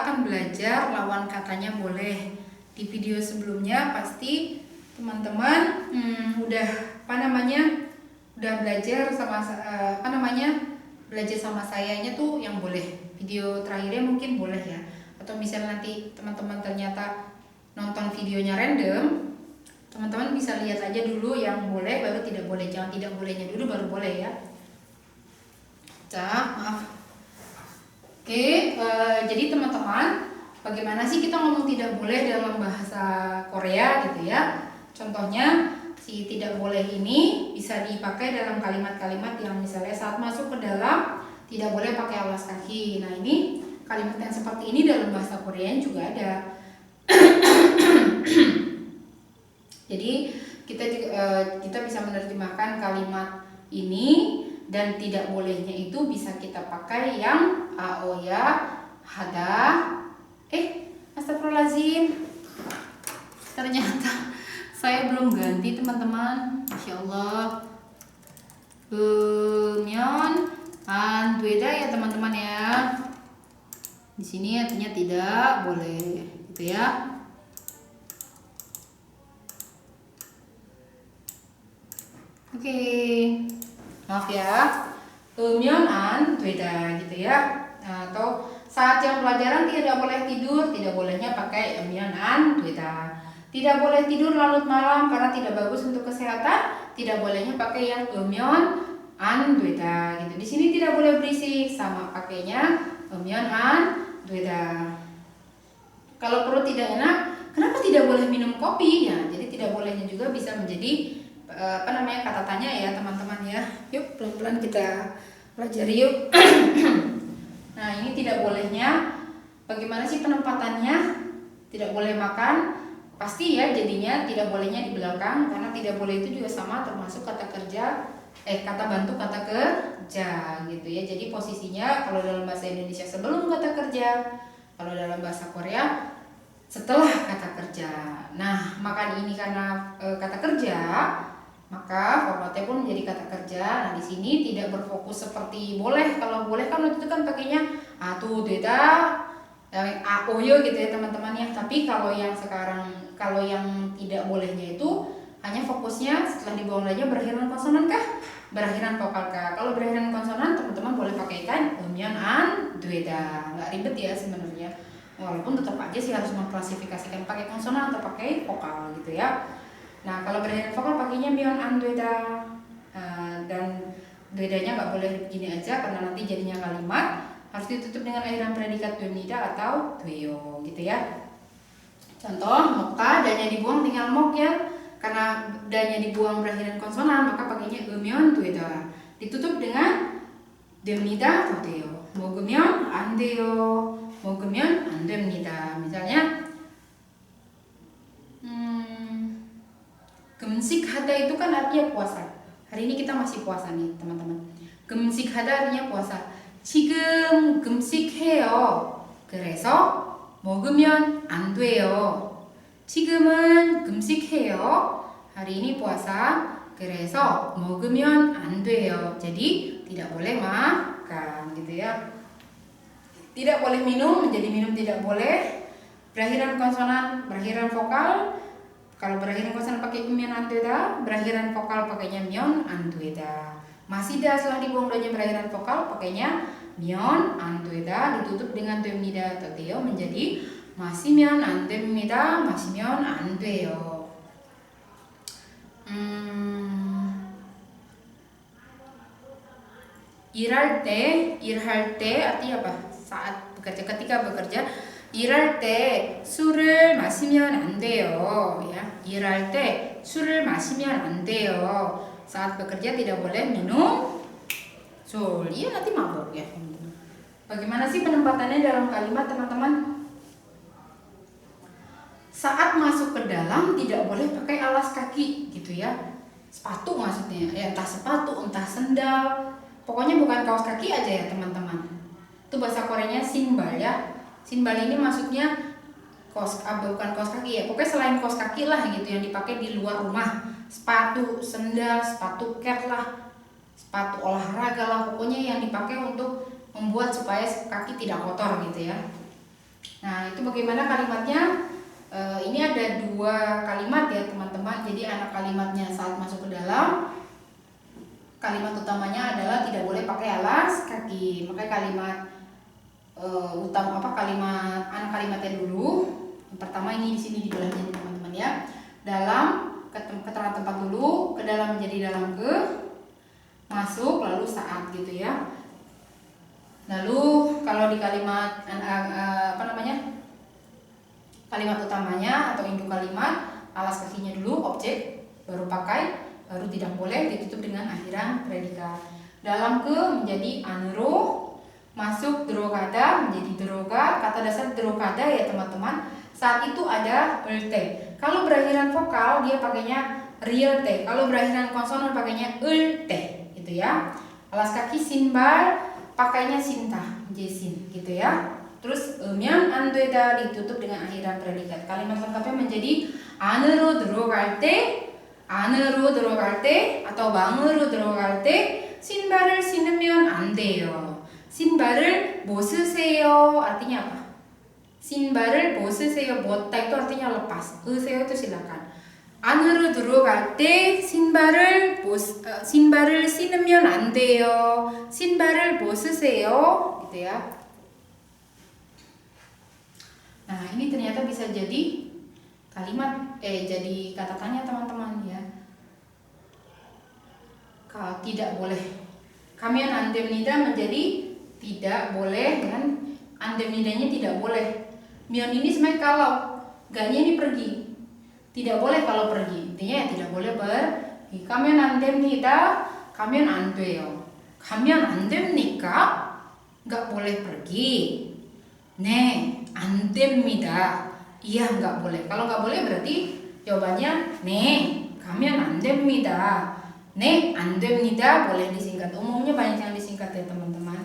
kita akan belajar lawan katanya boleh. Di video sebelumnya pasti teman-teman udah belajar sama belajar sama sayanya tuh yang boleh. Video terakhirnya mungkin boleh ya. Atau misalnya nanti teman-teman ternyata nonton videonya random, teman-teman bisa lihat aja dulu yang boleh baru tidak boleh. Jangan tidak bolehnya dulu baru boleh ya. Maaf. Oke, jadi teman-teman, bagaimana sih kita ngomong tidak boleh dalam bahasa Korea gitu ya? Contohnya, si tidak boleh ini bisa dipakai dalam kalimat-kalimat yang misalnya saat masuk ke dalam tidak boleh pakai alas kaki. Nah ini kalimat yang seperti ini dalam bahasa Korea juga ada. Jadi kita bisa menerjemahkan kalimat ini. Dan tidak bolehnya itu bisa kita pakai yang aoya, hada. Astagfirullahaladzim. Ternyata saya belum ganti teman-teman. Masya Allah. Myeon beda ya teman-teman ya. Di sini artinya tidak boleh, gitu ya. Oke. Maaf ya, umyonan beda gitu ya. Atau saat jam pelajaran tidak boleh tidur, tidak bolehnya pakai umyonan beda. Tidak boleh tidur larut malam karena tidak bagus untuk kesehatan, tidak bolehnya pakai yang umyonan beda gitu. Di sini tidak boleh berisik, sama pakainya umyonan beda. Kalau perut tidak enak, kenapa tidak boleh minum kopi ya? Jadi tidak bolehnya juga bisa menjadi kata tanya ya teman-teman ya. Yuk pelan-pelan kita pelajari yuk. Nah ini tidak bolehnya, bagaimana sih penempatannya? Tidak boleh makan, pasti ya jadinya tidak bolehnya di belakang, karena tidak boleh itu juga sama termasuk kata kerja, kata bantu kata kerja gitu ya. Jadi posisinya kalau dalam bahasa Indonesia sebelum kata kerja, kalau dalam bahasa Korea setelah kata kerja. Nah makan ini karena kata kerja, maka formatnya pun menjadi kata kerja. Nah di sini tidak berfokus seperti boleh. Kalau boleh kan waktu itu kan pakainya atu deda aoyo gitu ya teman-teman ya. Tapi kalau yang sekarang, kalau yang tidak bolehnya itu hanya fokusnya setelah dibuang aja berakhiran konsonan kah? Berakhiran vokal kah? Kalau berakhiran konsonan teman-teman boleh pakaikan umyonan deda. Nggak ribet ya sebenarnya. Walaupun tetap aja sih harus mengklasifikasikan pakai konsonan atau pakai vokal gitu ya. Nah kalau berakhiran vokal pakainya myeon deda, dan dedanya nggak boleh begini aja karena nanti jadinya kalimat harus ditutup dengan akhiran predikat doenida atau doeyo gitu ya. Contoh moka danya dibuang tinggal mok ya, karena danya dibuang berakhiran konsonan maka pakainya myeon deda, ditutup dengan doenida atau doeyo. 먹으면 안 돼요, 먹으면 안 됩니다. Misalnya gemsikhada itu kan artinya puasa. Hari ini kita masih puasa nih teman-teman. gemsikhada artinya puasa. 지금 금식해요. 그래서 먹으면 안 돼요. 지금은 금식해요. Hari ini puasa. 그래서 먹으면 안 돼요. Jadi tidak boleh makan gitu ya. Tidak boleh minum, menjadi minum tidak boleh. Berakhiran konsonan, berakhiran vokal. Kalau berakhiran konsonan pakai myeon deda, berakhiran vokal pakainya myeon deda. Masih dah setelah dibuang danya berakhiran vokal pakainya myeon deda, ditutup dengan 됩니다 atau 돼요 menjadi 마시면 안 됩니다, 마시면 안 돼요. 일할 때 artinya apa? Saat bekerja, ketika bekerja. 일할 때 술을 마시면 안 돼요. Ya, 일할 때 술을 마시면 안 돼요. Saat bekerja tidak boleh minum sul. Iya nanti mabuk ya. Bagaimana sih penempatannya dalam kalimat teman-teman? Saat masuk ke dalam tidak boleh pakai alas kaki gitu ya. Sepatu maksudnya. Ya entah sepatu, entah sendal. Pokoknya bukan kaos kaki aja ya teman-teman. Itu bahasa Koreanya sinbal ya. Sinbal ini maksudnya bukan kaos kaki ya. Pokoknya selain kaos kaki lah gitu yang dipakai di luar rumah. Sepatu, sendal, sepatu cat lah, sepatu olahraga lah. Pokoknya yang dipakai untuk membuat supaya kaki tidak kotor gitu ya. Nah, itu bagaimana kalimatnya? Ini ada 2 kalimat ya teman-teman. Jadi anak kalimatnya saat masuk ke dalam, kalimat utamanya adalah tidak boleh pakai alas kaki. Makanya kalimat kalimat anak kalimatnya dulu. Yang pertama ini di sini dibelahnya nih teman-teman ya. Dalam keterangan tempat dulu, ke dalam menjadi dalam ke, masuk lalu saat gitu ya. Lalu kalau di kalimat kalimat utamanya atau induk kalimat, alas kakinya dulu objek, baru pakai, baru tidak boleh ditutup dengan akhiran predikat. Dalam ke menjadi anero, masuk derogada menjadi deroga. Kata dasar derogada ya teman-teman, saat itu ada lt. Kalau berakhiran vokal dia pakainya real t, kalau berakhiran konsonan pakainya lt gitu ya. Alas kaki sinbar pakainya sinta, jesin gitu ya. Terus 면 안 되다 ditutup dengan akhiran predikat. Kalimat lengkapnya menjadi 안으로 들어갈 때, 안으로 들어갈 때 atau 방으로 들어갈 때 신발을 신으면 안 돼요. 신발을 벗으세요 artinya apa? 신발을 벗으세요. 벗다 itu artinya lepas. 으세요 itu silakan. 안으로 들어갈 때 신발을 신으면 안 돼요. 신발을 벗으세요. gitu ya. Nah, ini ternyata bisa jadi kalimat jadi kata tanya teman-teman ya. Kalau tidak boleh. Kamian andemnida menjadi tidak boleh dan andemnidanya tidak boleh. Mion ini sebenarnya kalau gaknya ini pergi. Tidak boleh kalau pergi. Intinya ya tidak boleh pergi. Kamian andemnida, kamian andeo. Kamian andemnika nggak boleh pergi. 네, 안 됩니다. iya nggak boleh. Kalau nggak boleh berarti jawabannya 네, 가면 안 됩니다. 네, 안 됩니다. boleh disingkat. Umumnya banyak yang disingkat ya teman-teman.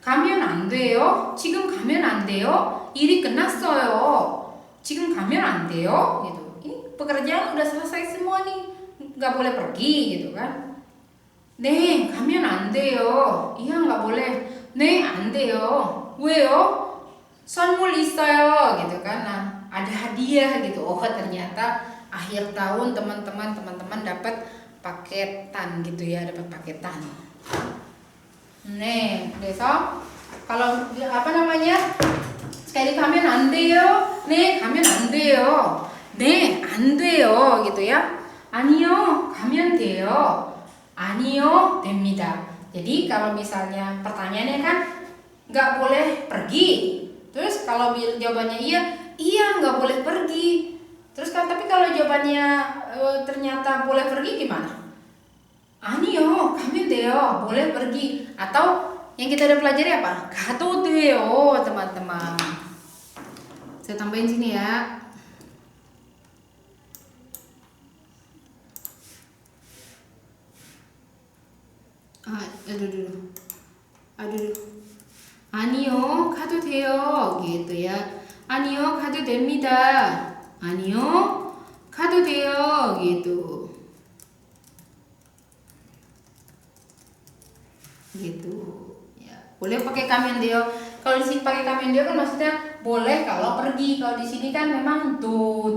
가면 안 돼요. 지금 가면 안 돼요. 일이 끝났어요. 지금 가면 안 돼요. gitu. Ini pekerjaan udah selesai semua nih. nggak boleh pergi gitu kan. 네, 가면 안 돼요. iya nggak boleh. 네, 안 돼요. 왜요? 선물 있어요 gitu kan. Nah, ada hadiah gitu. Oh, ternyata akhir tahun teman-teman dapat paketan gitu ya, dapat paketan. 네, 그래서 kalau sekali 가면 안 돼요. 네, 가면 안 돼요. 네, 안 돼요 gitu ya. 아니요, 가면 돼요. 아니요, 됩니다. Jadi kalau misalnya pertanyaannya kan nggak boleh pergi. Terus kalau jawabannya iya nggak boleh pergi. Terus kan tapi kalau jawabannya ternyata boleh pergi gimana? 아니요, 가면 돼요. boleh pergi. Atau yang kita udah pelajari apa? 가도 돼요, teman-teman. Saya tambahin sini ya. Aduh. 아니요, 가도 돼요. gitu ya. 아니요, 가도 됩니다. 아니요, 가도 돼요. gitu. Gitu. Ya, boleh pakai kamen deo. Kalau di sini pakai kamen deo kan maksudnya boleh kalau pergi. Kalau di sini kan memang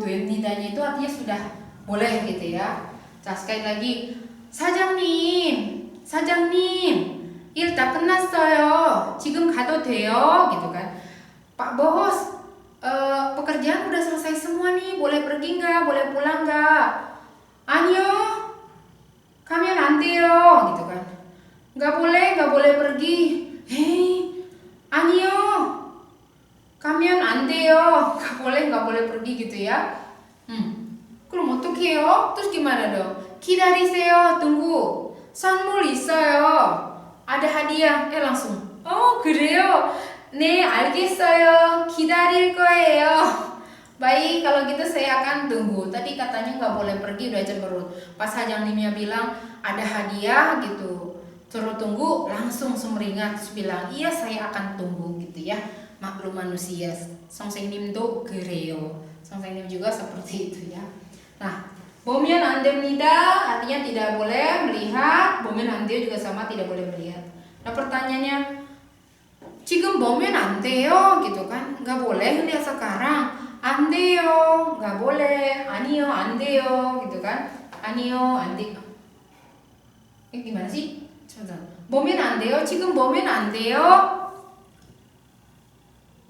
됩니다nya itu artinya sudah boleh gitu ya. Nah, sekali lagi, 사장님. 일 다 끝났어요. 지금 가도 돼요. gitu kan. Pak Bos, pekerjaan udah selesai semua nih. boleh pergi nggak? boleh pulang nggak? 아니요, 가면 안 돼요. gitu kan. nggak boleh pergi. Hei, 아니요, 가면 안 돼요. nggak boleh pergi gitu ya. 그럼 어떡해요? terus gimana dong? 기다리세요. tunggu. 선물 있어요. ada hadiah. langsung. Oh, 그래요? 네, 알겠어요. 기다릴 거예요. Baik, kalau gitu saya akan tunggu. Tadi katanya nggak boleh pergi, udah cemberut. Pas Hajang-nimnya bilang ada hadiah gitu, suruh tunggu, langsung sumringah terus bilang iya saya akan tunggu gitu ya. Maklum manusia. Songsaeng님도 그래요. Songsaengnim juga seperti itu ya. Nah, 보면 안 됩니다 artinya tidak boleh melihat. 보면 안 돼요 juga sama, tidak boleh melihat. Nah, pertanyaannya 지금 보면 안 돼요 gitu kan, nggak boleh lihat sekarang. 안 돼요, nggak boleh. 아니요, 안 돼요 gitu kan. 아니요, 안 돼요. Ini gimana sih? Coba. 보면 안 돼요. 지금 보면 안 돼요.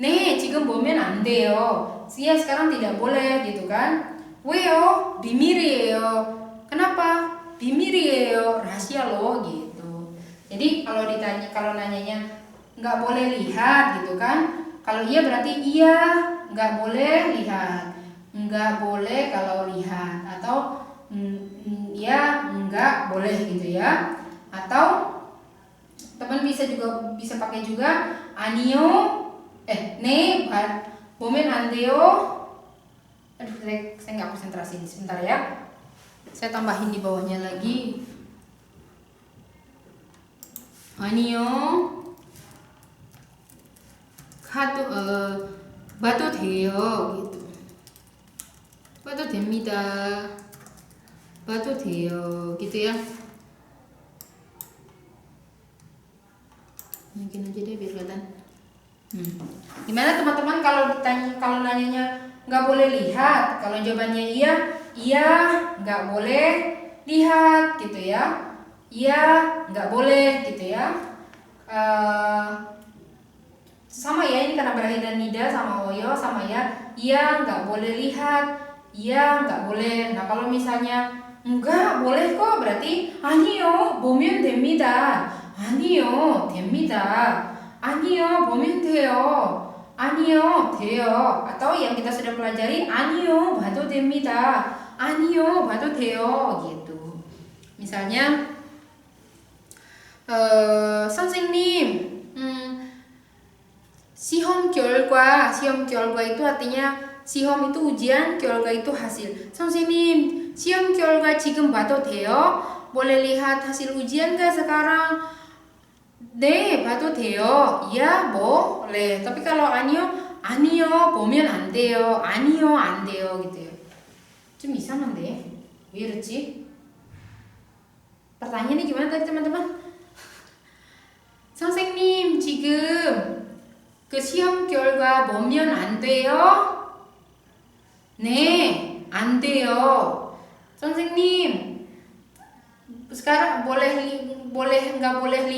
네, 지금 보면 안 돼요. Ya sekarang tidak boleh gitu kan. 왜요? 비밀이에요. Kenapa? 비밀이에요. rahasia loh gitu. Jadi kalau nanyanya nggak boleh lihat gitu kan. Kalau iya berarti iya, nggak boleh lihat. Nggak boleh kalau lihat. Atau ya nggak boleh gitu ya. Atau teman bisa pakai juga 아니요. 네, 보면 안 돼요. Aduh, saya nggak konsentrasi sebentar ya. Saya tambahin di bawahnya lagi. 아니요. 봐도 돼요 gitu. 봐도 됩니다. 봐도 돼요 gitu ya. Mungkin aja deh biar kelihatan. Gimana teman-teman kalau nanyanya nggak boleh lihat, kalau jawabannya iya nggak boleh lihat gitu ya. Iya nggak boleh gitu ya. Sama ya, ini karena berakhir dan nida sama oyo sama ya. Iya nggak boleh lihat, iya nggak boleh. Nah kalau misalnya nggak boleh kok berarti 아니요 보면 됩니다. 아니요 됩니다. 아니요 보면 돼요. 아니요 돼요. Atau yang kita sudah pelajari 아니요 봐도 됩니다. 아니요 봐도 돼요 gitu. Misalnya 선생님 시험 결과 itu artinya 시험 itu ujian, 결과 itu hasil. 선생님 시험 결과 지금 봐도 돼요? boleh lihat hasil ujian gak sekarang? 네, 봐도 돼요. iya boleh. Tapi kalau 아니요 보면 안 돼요. 아니요 안 돼요 gitu ya. 좀 이상한데 왜 이렇지? pertanyaannya gimana tadi teman-teman? 선생님 지금 그 시험 결과 보면 안 돼요? 네, 안 돼요. 선생님 sekarang nggak boleh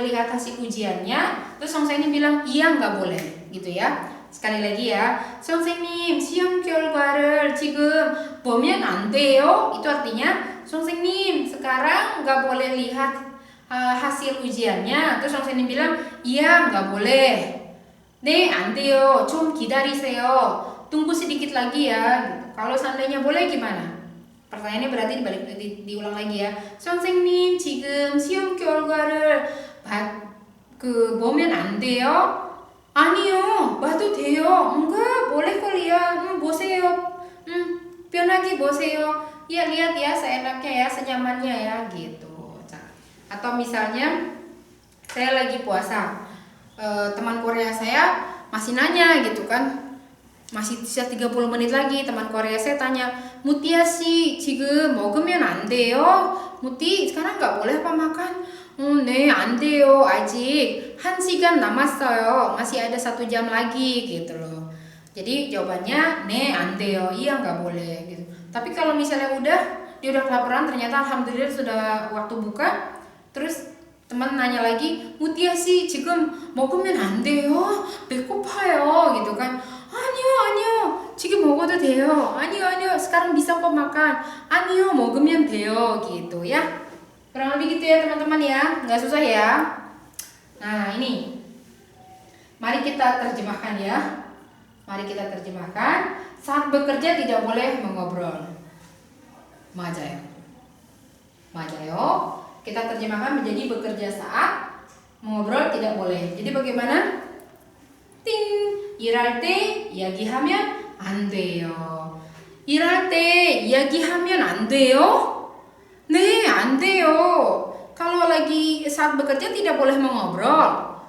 lihat hasil ujiannya. Terus 선생님 bilang iya nggak boleh gitu ya. Sekali lagi ya, 선생님 시험 결과를 지금 보면 안 돼요. Itu artinya 선생님 sekarang nggak boleh lihat hasil ujiannya. Terus 선생님 bilang iya nggak boleh. 네, 안 돼요. 좀 기다리세요. Tunggu sedikit lagi ya. Kalau seandainya boleh gimana? Pertanyaannya berarti diulang lagi ya. 선생님 지금 시험 결과를 보면 안 돼요? 아니요. 봐도 돼요. enggak, boleh kok lihat. 보세요. 편하게 보세요. Ya lihat ya seenaknya ya, senyamannya ya gitu. Atau misalnya saya lagi puasa, teman Korea saya masih nanya gitu kan, masih sisa 30 menit lagi. Teman Korea saya tanya, Mutia sih 지금 먹으면 안 돼요? Muti sekarang nggak boleh apa makan? 네, 안 돼요. 아직 1시간 남았어요. Masih ada 1 jam lagi gitu loh. Jadi jawabannya 네, 안 돼요. Iya nggak boleh gitu. Tapi kalau misalnya dia udah kelaparan, ternyata alhamdulillah sudah waktu buka. Terus teman nanya lagi, Mutia sih 지금 먹으면 안 돼요? 배고파요 gitu kan. 아니요 지금 먹어도 돼요. 아니요 sekarang bisa kok makan. 아니요 먹으면 돼요 gitu ya. Kurang lebih gitu ya teman-teman ya, nggak susah ya. Nah ini mari kita terjemahkan ya. Mari kita terjemahkan. Saat bekerja tidak boleh mengobrol. 맞아요. Kita terjemahkan menjadi bekerja saat mengobrol tidak boleh. Jadi bagaimana? 일할 때 이야기하면 안 돼요. 일할 때 이야기하면 안 돼요? 네, 안 돼요. Kalau lagi saat bekerja tidak boleh mengobrol.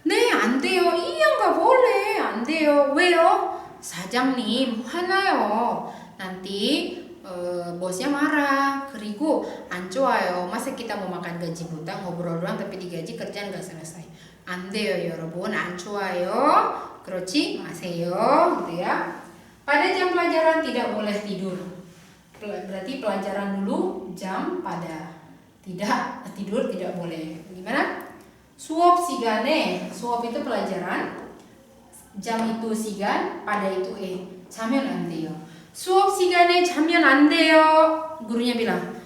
네, 안 돼요. iya nggak boleh. 안 돼요. 왜요? 사장님 화나요. Nanti bosnya marah. 그리고 안 좋아요. masa kita mau makan gaji buta, ngobrol doang tapi digaji, kerjaan nggak selesai. 안 돼요, 여러분. 안 좋아요. 그렇지 마세요, gitu ya. Pada jam pelajaran tidak boleh tidur. Berarti pelajaran dulu, jam pada. Tidak, tidur tidak boleh. Gimana? 수업 시간에, 수업 itu pelajaran, jam itu 시간, pada itu 자면 안 돼요. 수업 시간에 자면 안 돼요. gurunya bilang,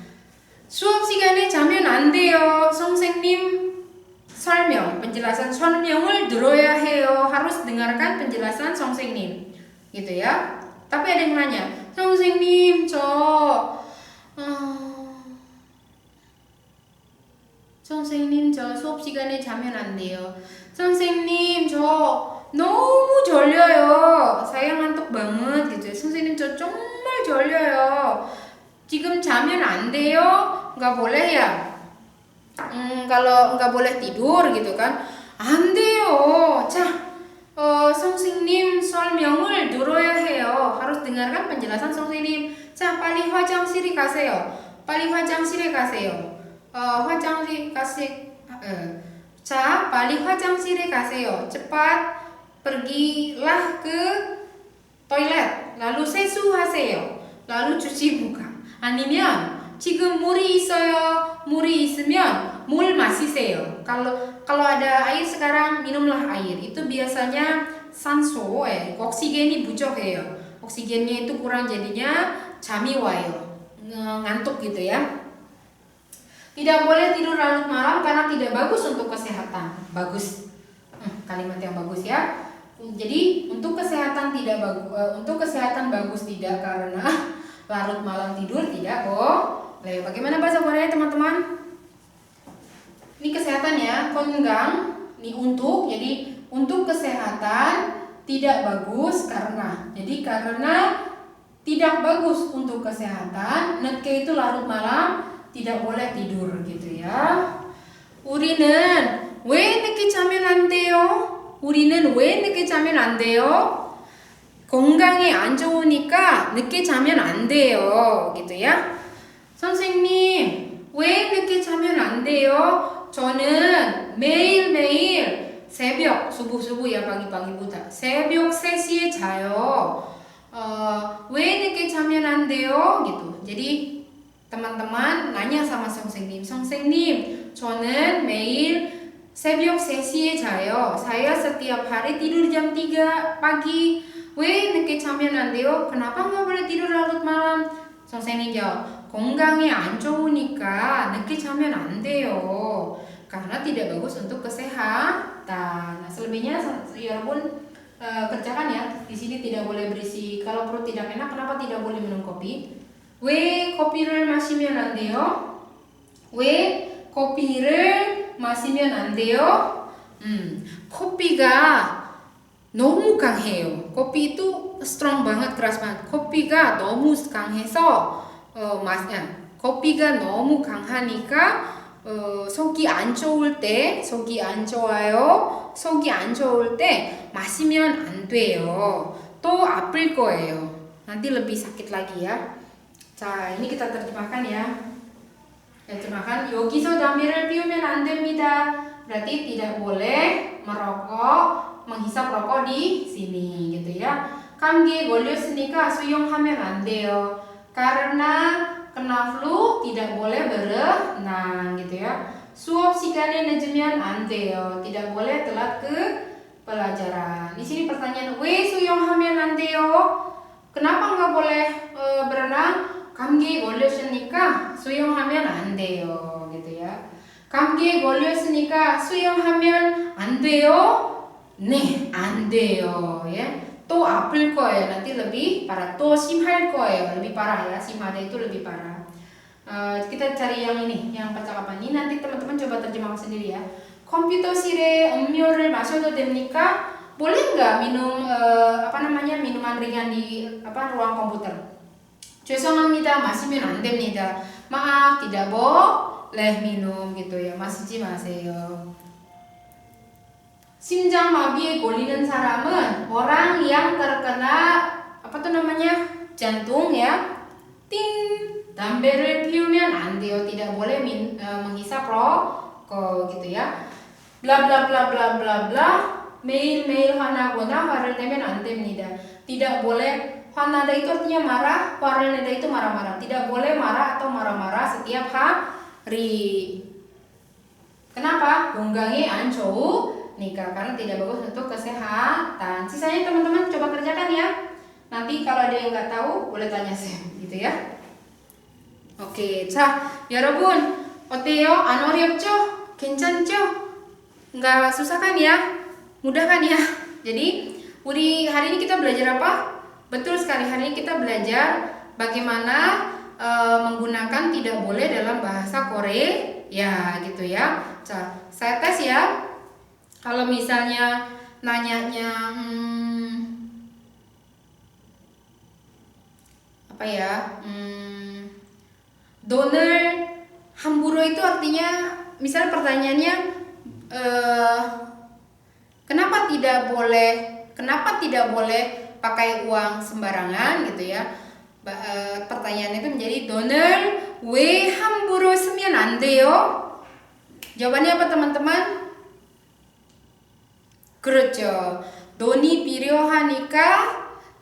수업 시간에 자면 안 돼요. 선생님 설명, penjelasan 설명을 들어야 해요. harus dengarkan penjelasan 선생님. gitu ya. Tapi ada yang nanya, 선생님 선생님 저 수업 시간에 자면 안 돼요. 선생님 저 너무 졸려요. saya ngantuk banget gitu ya. 선생님 저 정말 졸려요. 지금 자면 안 돼요? nggak boleh ya? Kalau nggak boleh tidur gitu kan? 안 돼요. 자, 선생님 설명을 들어야 해요. harus dengarkan penjelasan 선생님. 자, 빨리 화장실에 가세요. 빨리 화장실에 가세요. 화장실 자, 빨리 화장실에 가세요. cepat pergilah ke toilet. lalu 세수하세요. lalu cuci muka. 아니면 지금 물이 있어요. 물이 있으면 물 마시세요. kalau ada air sekarang, minumlah air. Itu biasanya 산소, oksigen이 부족해요. oksigennya itu kurang, jadinya 잠이 와요. ngantuk gitu ya. Tidak boleh tidur larut malam karena tidak bagus untuk kesehatan. Bagus, kalimat yang bagus ya. Jadi untuk kesehatan tidak bagus, untuk kesehatan bagus tidak, karena larut malam tidur tidak boleh. Bagaimana bahasa Korea teman-teman? Ini kesehatan ya, kongang. Ini untuk, jadi untuk kesehatan tidak bagus karena. Jadi karena tidak bagus untuk kesehatan, 늦게 itu larut malam, tidak boleh tidur gitu ya. 우리는 왜 늦게 자면 안 돼요? 우리는 왜 늦게 자면 안 돼요? 건강에 안 좋으니까 늦게 자면 안 돼요. gitu ya. 선생님, 왜 늦게 자면 안 돼요? 저는 매일매일 새벽, subuh ya, pagi-pagi buta. 새벽 3시에 자요. 왜 늦게 자면 안 돼요? gitu. Jadi teman-teman nanya sama 선생님, 선생님, 저는 매일 새벽 3시에 자요. saya setiap hari tidur jam 3 pagi. 왜 늦게 자면 안 돼요? kenapa nggak boleh tidur larut malam? 선생님 jawab, 건강에 안 좋으니까 늦게 자면 안 돼요. karena tidak bagus untuk kesehatan. Nah, selebihnya 여러분 kerjakan ya. Di sini tidak boleh berisi. Kalau perut tidak enak, kenapa tidak boleh minum kopi? 왜 커피를 마시면 안 돼요? 왜 커피를 마시면 안 돼요? 커피가 너무 강해요. kopi itu strong banget, keras banget. kopi가 너무 강해서 맛이야. kopi가 너무 강하니까 속이 안 좋을 때, 속이 안 좋아요. 속이 안 좋을 때 마시면 안 돼요. 또 아플 거예요. nanti lebih sakit lagi ya. 자, ini kita terjemahkan ya. Terjemahkan, 여기서 담배를 피우면 안 됩니다. berarti tidak boleh merokok, menghisap rokok di sini gitu ya. 감기에 걸렸으니까 수영하면 안 돼요. karena kena flu tidak boleh berenang gitu ya. 수업 시간에 늦으면 안 돼요. tidak boleh telat ke pelajaran. Di sini pertanyaan, 왜 수영하면 안 돼요? kenapa nggak boleh berenang? 감기에 걸렸으니까 수영하면 안 돼요. gitu ya. 감기에 걸렸으니까 수영하면 안 돼요? 네, 안 돼요. ya. 또 아플 거예요. nanti lebih parah. 또 심할 거예요. lebih parah ya. 심하다 itu lebih parah. kita cari yang ini, yang percakapan ini. nanti teman-teman coba terjemahkan sendiri ya. 컴퓨터실에 음료를 마셔도 됩니까? boleh nggak minum minuman ringan di ruang komputer? 죄송합니다. 마시면 안 됩니다. maaf, tidak boleh minum gitu ya. 마시지 마세요. 심장마비에 걸리는 사람은 orang yang terkena jantung ya. ting, 담배를 피우면 안 돼요. Tidak boleh menghisap rokok gitu ya. Bla bla bla bla bla bla. 매일매일 화나거나 화를 내면 안 됩니다. Tidak boleh, 화나다 itu artinya marah, 화를 내다 itu marah-marah. Tidak boleh marah atau marah-marah setiap hari. Kenapa? 건강에 안 좋으니까, karena tidak bagus untuk kesehatan. Sisanya teman-teman coba kerjakan ya. Nanti kalau ada yang nggak tahu boleh tanya saya, gitu ya. Oke, 자, 여러분 어때요? 안 어렵죠? 괜찮죠? nggak susah kan ya? Mudah kan ya? Jadi, hari ini kita belajar apa? Betul sekali, hari ini kita belajar bagaimana menggunakan tidak boleh dalam bahasa Korea, ya gitu ya. Saya tes ya. Kalau misalnya nanyanya apa ya? 돈을 함부로 itu artinya, misal pertanyaannya kenapa tidak boleh pakai uang sembarangan gitu ya. Pertanyaannya itu menjadi 돈을 왜 함부로 쓰면 안 돼요? Jawabannya apa teman-teman? 그렇죠. 돈이 필요하니까,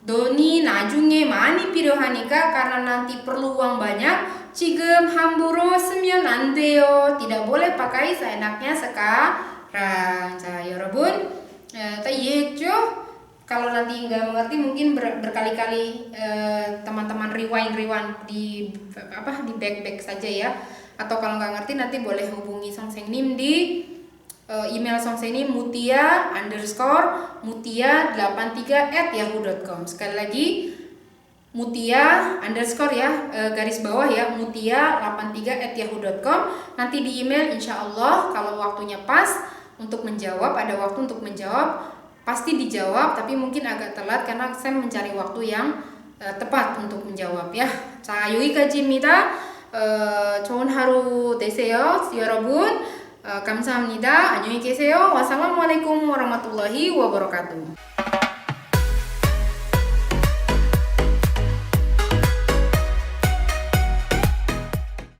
돈이 나중에 많이 필요하니까, karena nanti perlu uang banyak, 지금 함부로 쓰면 안 돼요. Tidak boleh pakai seenaknya sekarang. 자, 여러분, 이해했죠? Kalau nanti nggak mengerti mungkin berkali-kali teman-teman rewind di back saja ya. Atau kalau nggak ngerti nanti boleh hubungi Songsenim di email Songsenim mutia_mutia83@yahoo.com. Sekali lagi mutia_ ya, garis bawah ya, mutia83@yahoo.com. Nanti di email insya Allah kalau waktunya pas untuk menjawab, ada waktu untuk menjawab, pasti dijawab, tapi mungkin agak telat karena saya mencari waktu yang tepat untuk menjawab ya. 자, 여기까지입니다. 좋은 하루 되세요, 여러분. 감사합니다. 안녕히 계세요. wassalamualaikum warahmatullahi wabarakatuh.